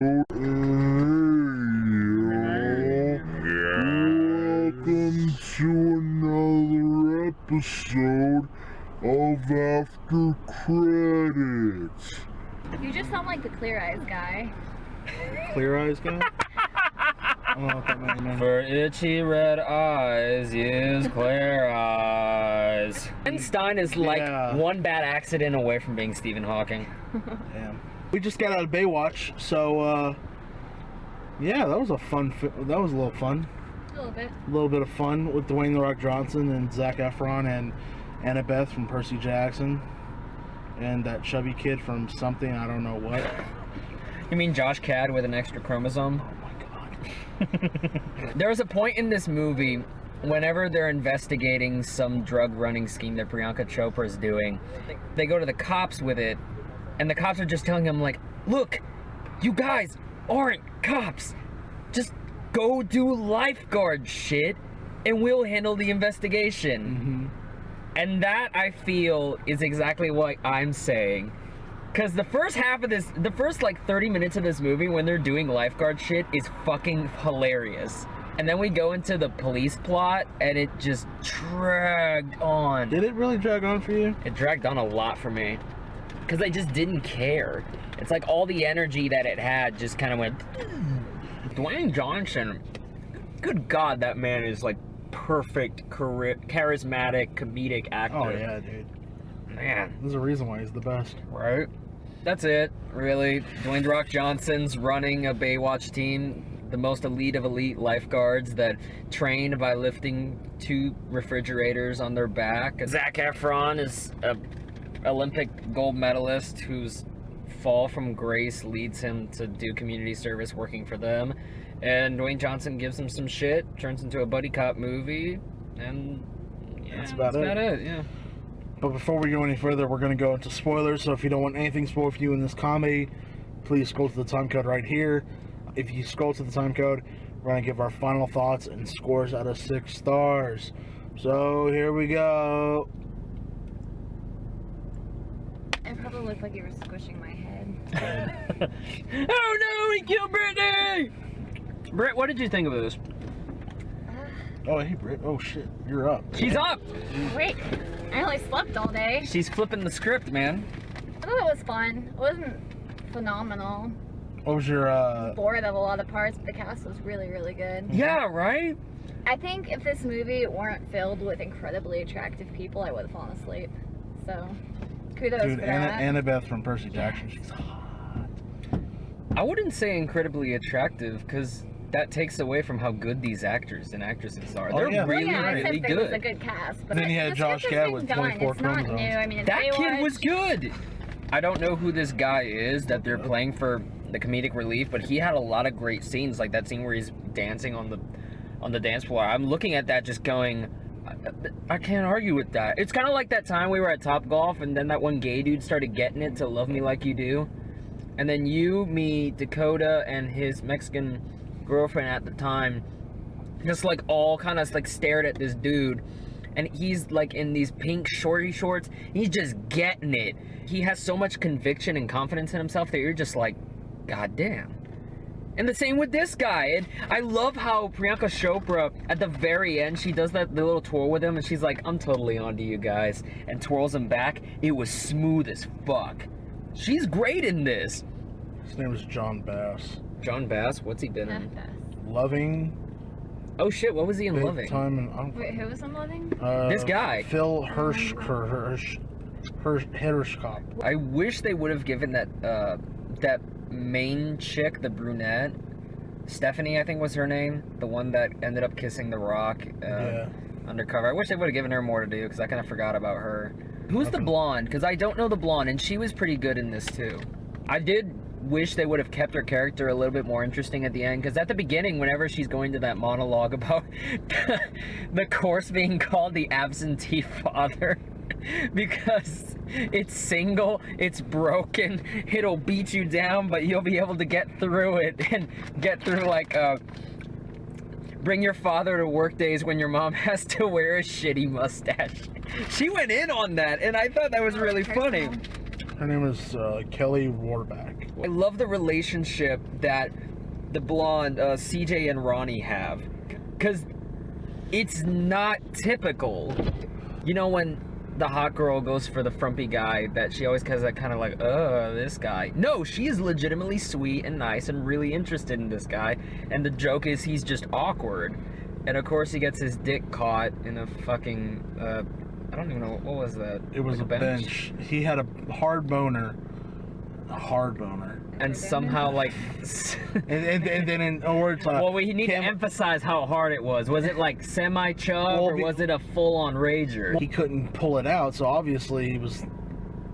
Welcome to another episode of After Credits. You just sound like the Clear Eyes guy. Clear Eyes guy? I don't know what that means. For itchy red eyes, use Clear Eyes. Einstein is like one bad accident away from being Stephen Hawking. Damn. We just got out of Baywatch, so yeah, that was a fun. That was a little fun. A little bit. A little bit of fun with Dwayne "The Rock" Johnson and Zac Efron and Annabeth from Percy Jackson, and that chubby kid from something I don't know what. You mean Josh Gad with an extra chromosome? Oh my god. There was a point in this movie whenever they're investigating some drug running scheme that Priyanka Chopra is doing, they go to the cops with it, and the cops are just telling them like, look, you guys aren't cops. Just go do lifeguard shit and we'll handle the investigation. And that, I feel, is exactly what I'm saying. Because the first half of this, the first like 30 minutes of this movie when they're doing lifeguard shit is fucking hilarious. And then we go into the police plot and it just dragged on. Did it really drag on for you? It dragged on a lot for me. Because I just didn't care. It's like all the energy that it had just kind of went... Dwayne Johnson, good God, that man is like perfect, charismatic, comedic actor. Oh yeah, dude. Man. There's a reason why he's the best. Right? That's it, really. Dwayne "The Rock" Johnson's running a Baywatch team, the most elite of elite lifeguards that train by lifting 2 refrigerators on their back. Zac Efron is a Olympic gold medalist whose fall from grace leads him to do community service working for them. And Dwayne Johnson gives him some shit, turns into a buddy cop movie, and yeah, that's about it. Yeah. But before we go any further, we're going to go into spoilers. So if you don't want anything spoiled for you in this comedy, please scroll to the time code right here. If you scroll to the time code, we're going to give our final thoughts and scores out of 6 stars. So here we go. It probably looked like you were squishing my head. Oh no, he killed Brittany! Britt, what did you think of this? Oh, hey, Britt. Oh, shit. You're up. She's up! Wait, I only slept all day. She's flipping the script, man. I thought it was fun. It wasn't phenomenal. What was your, Bored of a lot of parts, but the cast was really, really good. Yeah, right? I think if this movie weren't filled with incredibly attractive people, I would have fallen asleep. So, kudos dude, for that. Annabeth from Percy Jackson. She's hot. I wouldn't say incredibly attractive, because that takes away from how good these actors and actresses are. Oh, They're yeah. really, I really said it was a good. good cast. But Then you had the Josh script has Gad been with done. 24 It's not chromosomes. new. I mean, it's That kid Baywatch. was good! I don't know who this guy is that they're playing for the comedic relief, but he had a lot of great scenes, like that scene where he's dancing on the dance floor. I'm looking at that just going, I can't argue with that. It's kind of like that time we were at Topgolf and then that one gay dude started getting it to Love Me Like You Do. And then you, me, Dakota, and his Mexican girlfriend at the time just like all kind of like stared at this dude. And he's like in these pink shorty shorts. He's just getting it. He has so much conviction and confidence in himself that you're just like, God damn. And the same with this guy. And I love how Priyanka Chopra, at the very end, she does the little twirl with him, and she's like, I'm totally onto you guys, and twirls him back. It was smooth as fuck. She's great in this. His name is John Bass. John Bass? What's he been in? Loving. Oh shit, what was he in Big Loving? Time and, Wait, who was in Loving? This guy. Phil Hirschkopf. I wish they would have given that main chick, the brunette, Stephanie, I think was her name, the one that ended up kissing The Rock undercover. I wish they would have given her more to do, because I kind of forgot about her. Who's the blonde? Because I don't know the blonde, and she was pretty good in this too. I did wish they would have kept her character a little bit more interesting at the end, because at the beginning, whenever she's going to that monologue about the course being called the absentee father, because it's single, it's broken, it'll beat you down, but you'll be able to get through it, and get through like bring your father to work days when your mom has to wear a shitty mustache. She went in on that, and I thought that was really funny. Her name is Kelly Warback. I love the relationship that the blonde CJ and Ronnie have, because it's not typical. You know, when the hot girl goes for the frumpy guy, that she always has that kind of like, this guy. No, she is legitimately sweet and nice and really interested in this guy, and the joke is he's just awkward. And of course he gets his dick caught in a fucking I don't even know, what was that? It was like a bench. He had a hard boner. A hard boner. And somehow, like... and then in order to... Well, we need to emphasize how hard it was. Was it like semi-chub, or was it a full-on rager? He couldn't pull it out, so obviously he was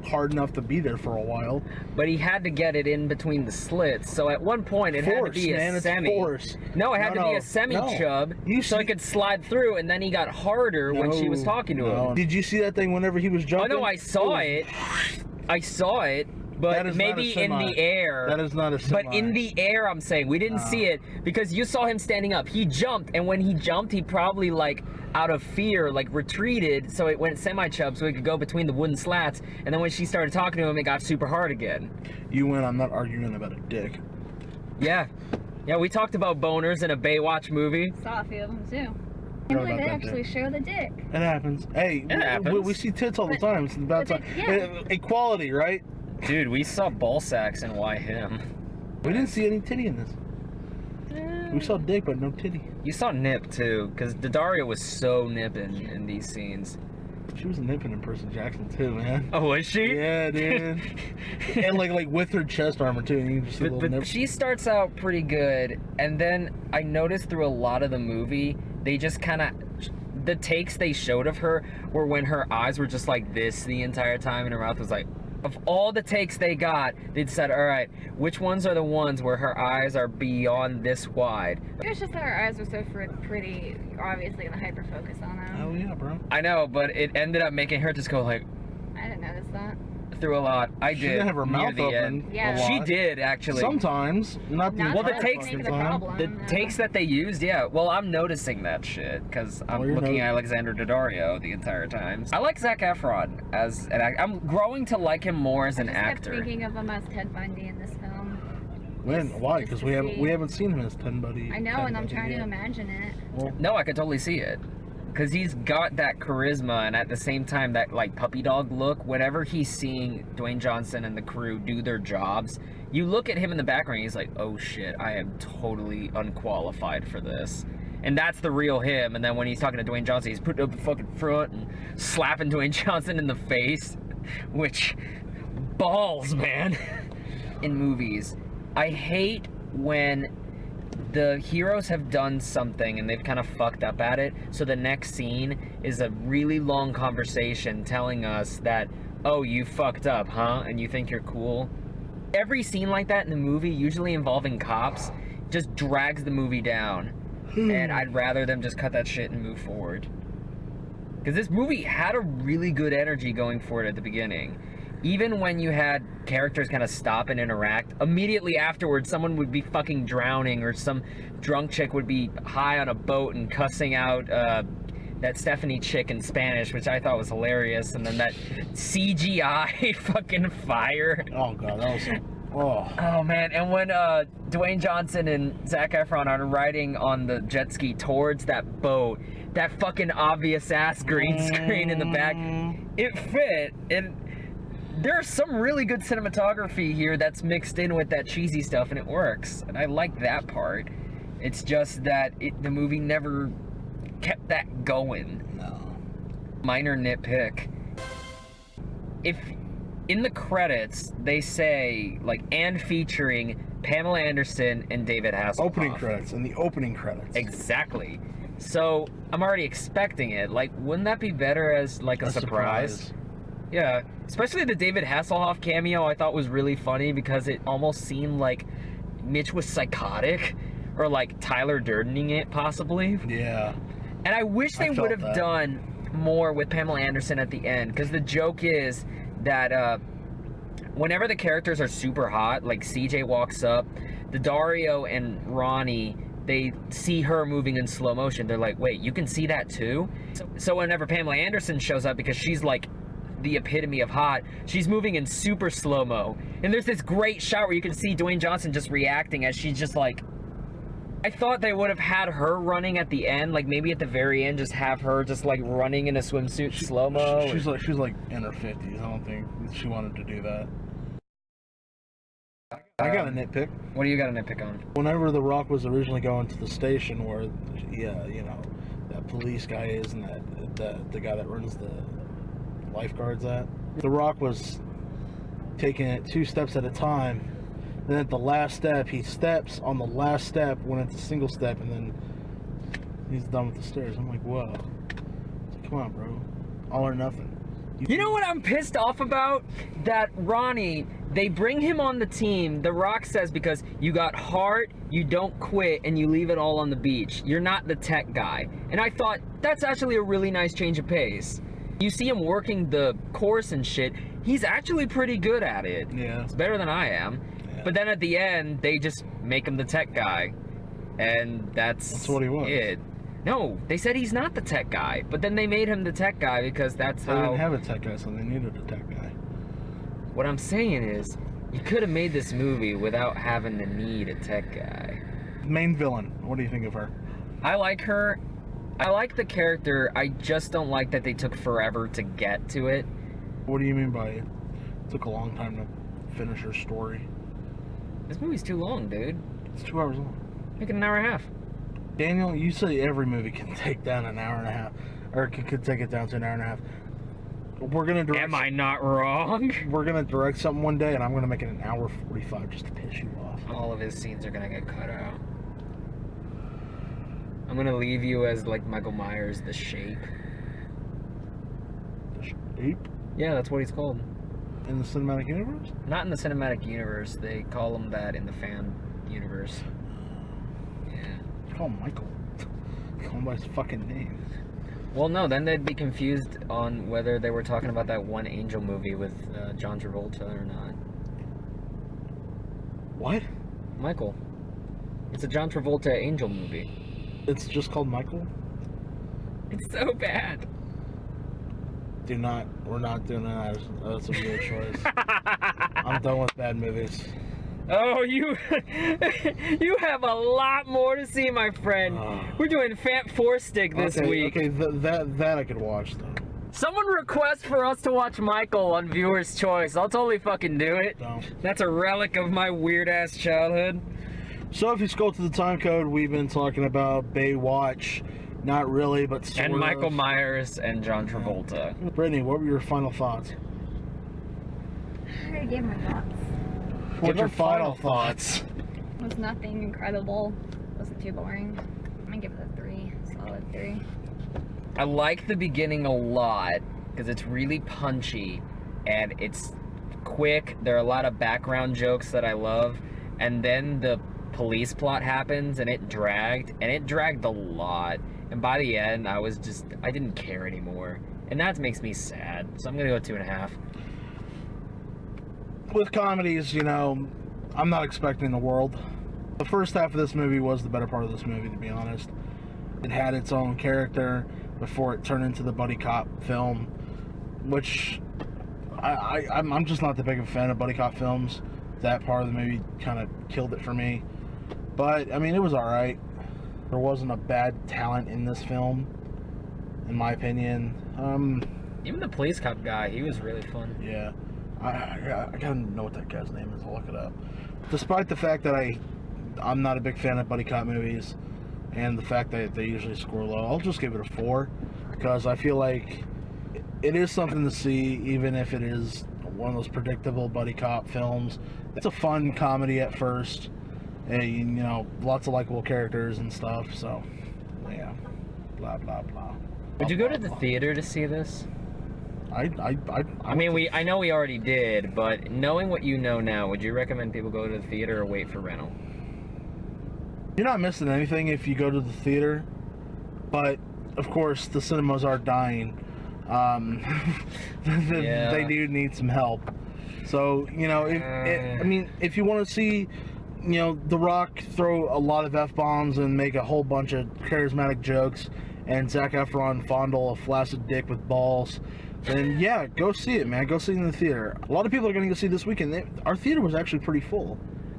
hard enough to be there for a while. But he had to get it in between the slits, so at one point it had to be a semi. No, it had to be a semi-chub, so it could slide through, and then he got harder when she was talking to him. Did you see that thing whenever he was jumping? Oh, no, I saw it. I saw it. But maybe in the air. That is not a semi. But in the air, I'm saying. We didn't see it because you saw him standing up. He jumped, and when he jumped, he probably, like, out of fear, like, retreated, so it went semi-chub so he could go between the wooden slats, and then when she started talking to him, it got super hard again. You win on that argument about a dick. Yeah. Yeah, we talked about boners in a Baywatch movie. Saw a few of them, too. I can't believe they actually show the dick. It happens. Hey, we see tits all the time. It's about time. Equality, right? Dude, we saw ball sacks, and why him? We didn't see any titty in this. We saw dick, but no titty. You saw nip, too, because Daddario was so nipping in these scenes. She was nipping in Percy Jackson, too, man. Oh, was she? Yeah, dude. And, like, with her chest armor, too. And you just see a little nip. She starts out pretty good, and then I noticed through a lot of the movie, they just kind of... The takes they showed of her were when her eyes were just like this the entire time, and her mouth was like... Of all the takes they got, they said, all right, which ones are the ones where her eyes are beyond this wide? It was just that her eyes were so pretty, obviously gonna hyper focus on them. Oh yeah, bro. I know, but it ended up making her just go like... I didn't notice that. Through a lot. She didn't have her mouth open. Yeah. She did, actually. Sometimes. Not the well, the takes that they used, yeah. Well, I'm noticing that shit, because I'm looking at Alexander Daddario the entire time. I like Zac Efron as an actor. I'm growing to like him more as an actor. I kept thinking of him as Ted Bundy in this film. When? Why? Because we haven't seen him as Ted Bundy. I know, and I'm trying to imagine it. Well, no, I could totally see it. Because he's got that charisma, and at the same time that like puppy dog look. Whenever he's seeing Dwayne Johnson and the crew do their jobs, you look at him in the background, he's like, oh shit, I am totally unqualified for this. And that's the real him. And then when he's talking to Dwayne Johnson, he's putting up the fucking front and slapping Dwayne Johnson in the face. Which, balls, man. In movies, I hate when the heroes have done something and they've kind of fucked up at it, so the next scene is a really long conversation telling us that, oh, you fucked up, huh? And you think you're cool? Every scene like that in the movie, usually involving cops, just drags the movie down. And I'd rather them just cut that shit and move forward. Because this movie had a really good energy going for it at the beginning. Even when you had characters kind of stop and interact, immediately afterwards someone would be fucking drowning, or some drunk chick would be high on a boat and cussing out that Stephanie chick in Spanish, which I thought was hilarious, and then that CGI fucking fire. Oh god, that was... Oh man, and when Dwayne Johnson and Zac Efron are riding on the jet ski towards that boat, that fucking obvious ass green screen in the back, it fit. And there's some really good cinematography here that's mixed in with that cheesy stuff, and it works. And I like that part. It's just that the movie never kept that going. No. Minor nitpick. If in the credits they say, like, and featuring Pamela Anderson and David Hasselhoff. Opening credits, in the opening credits. Exactly. So I'm already expecting it. Like, wouldn't that be better as like a surprise? Yeah, especially the David Hasselhoff cameo I thought was really funny because it almost seemed like Mitch was psychotic, or like Tyler Durdening it possibly. Yeah. And I wish they would have done more with Pamela Anderson at the end, because the joke is that whenever the characters are super hot, like CJ walks up, Daddario and Ronnie, they see her moving in slow motion. They're like, wait, you can see that too? So whenever Pamela Anderson shows up, because she's like the epitome of hot. She's moving in super slow-mo. And there's this great shot where you can see Dwayne Johnson just reacting as she's just like... I thought they would have had her running at the end, like maybe at the very end, just have her just like running in a swimsuit slow-mo. She's like in her 50s. I don't think she wanted to do that. I got a nitpick. What do you got a nitpick on? Whenever The Rock was originally going to the station where, yeah, you know, that police guy is and the guy that runs the lifeguards at, The Rock was taking it 2 steps at a time. Then at the last step, he steps on the last step when it's a single step, and then he's done with the stairs. I'm like, whoa. It's like, come on, bro. All or nothing. You know what I'm pissed off about? That Ronnie, they bring him on the team, The Rock says, because you got heart, you don't quit, and you leave it all on the beach. You're not the tech guy. And I thought, that's actually a really nice change of pace. You see him working the course and shit, he's actually pretty good at it. Yeah. It's better than I am. Yeah. But then at the end, they just make him the tech guy. And that's what he was. It. No, they said he's not the tech guy, but then they made him the tech guy because that's how... They didn't have a tech guy, so they needed a tech guy. What I'm saying is, you could have made this movie without having to need a tech guy. Main villain, what do you think of her? I like her. I like the character, I just don't like that they took forever to get to it. What do you mean by it took a long time to finish her story? This movie's too long, dude. It's 2 hours long. Make it an hour and a half. Daniel, you say every movie can take down an hour and a half, or could take it down to an hour and a half. We're gonna direct. Am I not wrong? We're gonna direct something one day, and I'm gonna make it an hour 45 just to piss you off. All of his scenes are gonna get cut out. I'm gonna leave you as like Michael Myers, The Shape. The Shape? Yeah, that's what he's called. In the cinematic universe? Not in the cinematic universe. They call him that in the fan universe. Call him Michael. Call him by his fucking name. Well, no, then they'd be confused on whether they were talking about that one Angel movie with John Travolta or not. What? Michael. It's a John Travolta Angel movie. It's just called Michael? It's so bad. We're not doing that. That's a weird choice. I'm done with bad movies. Oh, you have a lot more to see, my friend. We're doing Fat Four Stick this week. Okay, that I could watch, though. Someone request for us to watch Michael on Viewer's Choice. I'll totally fucking do it. No. That's a relic of my weird-ass childhood. So if you scroll to the time code, we've been talking about Baywatch. Not really, but sort of. And Michael Myers and John Travolta. Brittany, what were your final thoughts? I already gave my thoughts. What's your final thoughts? It was nothing incredible. It wasn't too boring. I'm gonna give it a 3. Solid 3. I like the beginning a lot because it's really punchy and it's quick. There are a lot of background jokes that I love, and then the police plot happens and it dragged a lot, and by the end I didn't care anymore, and that makes me sad. So I'm gonna go 2.5. With comedies, you know, I'm not expecting the world. The first half of this movie was the better part of this movie, to be honest. It had its own character before it turned into the buddy cop film, which I'm just not that big of a fan of buddy cop films. That part of the movie kind of killed it for me. But, I mean, it was alright. There wasn't a bad talent in this film, in my opinion. Even the police cop guy, he was really fun. Yeah. I gotta know what that guy's name is. I'll look it up. Despite the fact that I'm not a big fan of buddy cop movies, and the fact that they usually score low, I'll just give it a 4, because I feel like it is something to see, even if it is one of those predictable buddy cop films. It's a fun comedy at first, and, you know, lots of likable characters and stuff. So, yeah, blah blah blah. Would you go to the theater to see this? I know we already did, but knowing what you know now, would you recommend people go to the theater or wait for rental? You're not missing anything if you go to the theater, but of course the cinemas are dying. They do need some help. So, you know, if you want to see, you know, The Rock throw a lot of F-bombs and make a whole bunch of charismatic jokes, and Zac Efron fondle a flaccid dick with balls, then yeah, go see it, man. Go see it in the theater. A lot of people are going to go see it this weekend. Our theater was actually pretty full.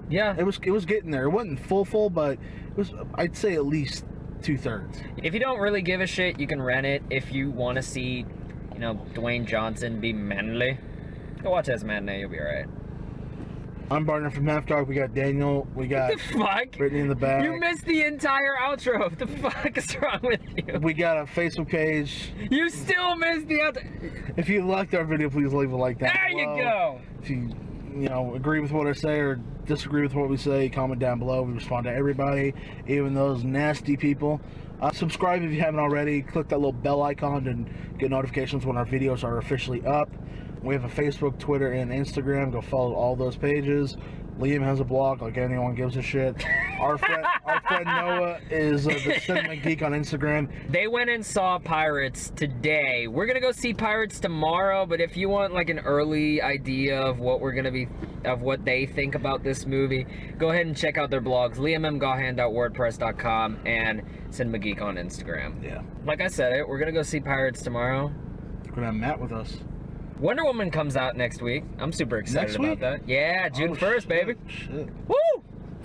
Yeah. It was getting there. It wasn't full, but it was, I'd say, at least 2/3. If you don't really give a shit, you can rent it. If you want to see, Dwayne Johnson be manly, go watch it as a matinee. You'll be alright. I'm Barton from HalfKocked. We got Daniel. We got The fuck? Brittany in the back. You missed the entire outro. What the fuck is wrong with you? We got a Facebook page. You still missed the outro. If you liked our video, please leave a like down There below. you go. If you agree with what I say or disagree with what we say, comment down below. We respond to everybody, even those nasty people. Subscribe if you haven't already. Click that little bell icon and get notifications when our videos are officially up. We have a Facebook, Twitter, and Instagram. Go follow all those pages. Liam has a blog, like anyone gives a shit. Our friend Noah is the Cinema Geek on Instagram. They went and saw Pirates today. We're gonna go see Pirates tomorrow, but if you want like an early idea of what what they think about this movie, go ahead and check out their blogs, liammgahan.wordpress.com and Cinema Geek on Instagram. Yeah. Like I said, we're gonna go see Pirates tomorrow. We're gonna have Matt with us. Wonder Woman comes out next week. I'm super excited about that. Yeah, June 1st, baby. Shit. Woo!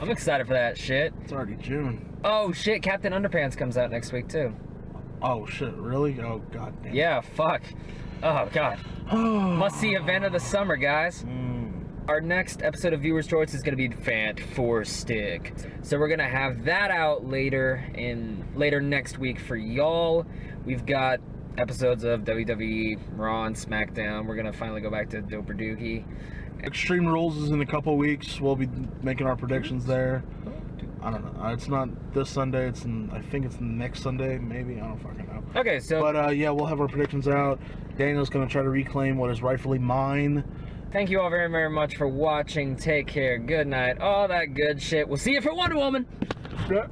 I'm excited for that shit. It's already June. Oh shit, Captain Underpants comes out next week too. Oh shit, really? Oh god damn. Yeah, fuck. Oh god. Must see event of the summer, guys. Our next episode of Viewer's Choice is gonna be Fantastic. So we're gonna have that out later next week for y'all. We've got episodes of WWE, Raw, and SmackDown. We're gonna finally go back to Doper Dookie. Extreme Rules is in a couple weeks. We'll be making our predictions there. I don't know. It's not this Sunday. I think it's next Sunday, maybe. I don't fucking know. Okay, so. But yeah, we'll have our predictions out. Daniel's gonna try to reclaim what is rightfully mine. Thank you all very, very much for watching. Take care. Good night. All that good shit. We'll see you for Wonder Woman. Yeah.